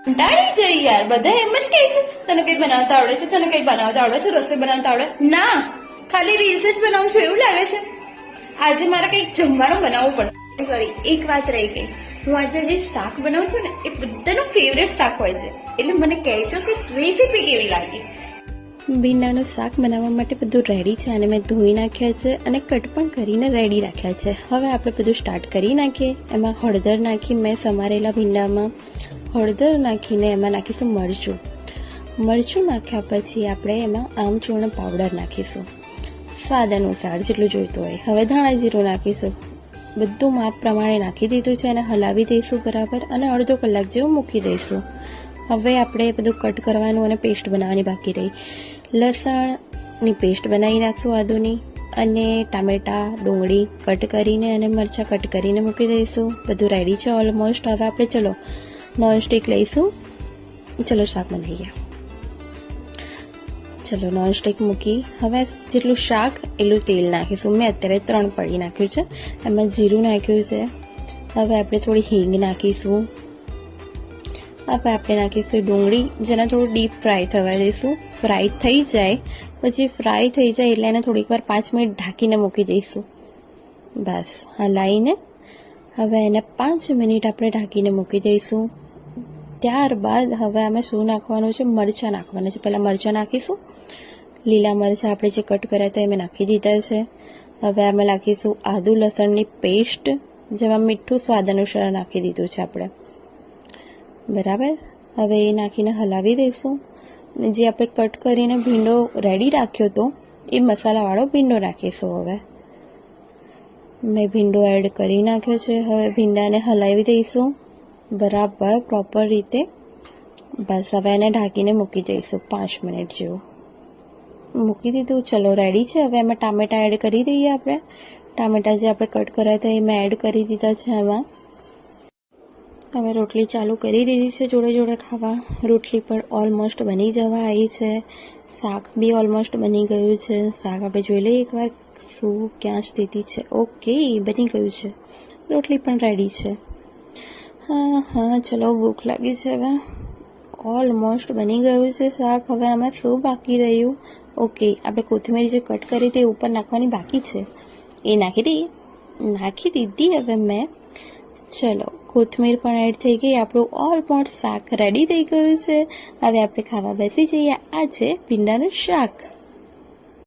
કંટાળી ગઈ યાર, બધા એમ જ કહે છે તને કઈ બનાવતા આવડે છે, તને કઈ બનાવતા આવડે છે, રસોઈ બનાવતા આવડે? ના, ખાલી રીલ્સ જ બનાવું છું એવું લાગે છે. આજે મારે કંઈક જમવાનું બનાવવું પડશે. સોરી, એક વાત રહી ગઈ. હું આજે જે શાક બનાવું છું ને એ બધાનું ફેવરેટ શાક હોય છે, એટલે મને કહેજો કે રેસીપી કેવી લાગી. ભીંડાનું શાક બનાવવા માટે બધું રેડી છે અને મેં ધોઈ નાખ્યા છે અને કટ પણ કરીને રેડી રાખ્યા છે. હવે આપણે બધું સ્ટાર્ટ કરી નાખીએ. એમાં હળદર નાખી મેં સમારેલા ભીંડામાં હળદર નાખીને એમાં નાખીશું મરચું નાખ્યા પછી આપણે એમાં આમચૂર્ણ પાવડર નાખીશું સ્વાદ અનુસાર જેટલું જોઈતું હોય. હવે ધાણા જીરું નાખીશું. બધું માપ પ્રમાણે નાખી દીધું છે અને હલાવી દઈશું બરાબર અને અડધો કલાક જેવું મૂકી દઈશું. હવે આપણે બધું કટ કરવાનું અને પેસ્ટ બનાવવાની બાકી રહી. લસણની પેસ્ટ બનાવી નાખશું આદુની અને ટામેટાં ડુંગળી કટ કરીને અને મરચાં કટ કરીને મૂકી દઈશું. બધું રેડી છે ઓલમોસ્ટ. હવે આપણે ચલો નોનસ્ટિક લઈશું. ચલો શાક બનાવીએ. ચલો નોનસ્ટિક મૂકી હવે જેટલું શાક એટલું તેલ નાખીશું. મેં અત્યારે 3 પડી નાખ્યું છે. એમાં જીરું નાખ્યું છે. હવે આપણે થોડી હિંગ નાખીશું. હવે આપણે નાખીશું ડુંગળી, જેને થોડું ડીપ ફ્રાય થવા દઈશું. ફ્રાય થઈ જાય પછી ફ્રાય થઈ જાય એટલે એને થોડીક વાર 5 મિનિટ ઢાંકીને મૂકી દઈશું. બસ હલાવીને હવે એને 5 મિનિટ આપણે ઢાંકીને મૂકી દઈશું. ત્યારબાદ હવે આમાં શું નાખવાનું છે? મરચાં નાખવાના છે. પહેલાં મરચાં નાખીશું. લીલા મરચાં આપણે જે કટ કર્યા હતા એ મેં નાખી દીધા છે. હવે આમાં નાખીશું આદુ લસણની પેસ્ટ, જેમાં મીઠું સ્વાદ અનુસાર નાખી દીધું છે આપણે બરાબર. હવે એ નાખીને હલાવી દઈશું. જે આપણે કટ કરીને ભીંડો રેડી રાખ્યો હતો એ મસાલાવાળો ભીંડો નાખીશું. હવે મેં ભીંડો એડ કરી નાખ્યો છે. હવે ભીંડાને હલાવી દઈશું બરાબર પ્રોપર રીતે. બસ હવે એને ઢાંકીને મૂકી દઈશું 5 મિનિટ જેવું. મૂકી દીધું. ચલો રેડી છે. હવે એમાં ટામેટાં એડ કરી દઈએ આપણે. ટામેટાં જે આપણે કટ કર્યા હતા એ મેં એડ કરી દીધા છે એમાં. હવે રોટલી ચાલુ કરી દીધી છે જોડે જોડે ખાવા. રોટલી પણ ઓલમોસ્ટ બની જવા આવી છે. શાક બી ઓલમોસ્ટ બની ગયું છે. શાક આપણે જોઈ લઈએ એકવાર શું ક્યાં સ્થિતિ છે. ઓકે, બની ગયું છે. રોટલી પણ રેડી છે. હા ચલો ભૂખ લાગી છે. હવે ઓલમોસ્ટ બની ગયું છે શાક. હવે આમાં શું બાકી રહ્યું? ઓકે, આપણે કોથમીર જે કટ કરી તે ઉપર નાખવાની બાકી છે એ નાખી દીધી હવે મેં. ચલો કોથમીર પણ એડ થઈ ગઈ. આપણું ઓલમોસ્ટ શાક રેડી થઈ ગયું છે. હવે આપણે ખાવા બેસી જઈએ. આ છે ભીંડાનું શાક.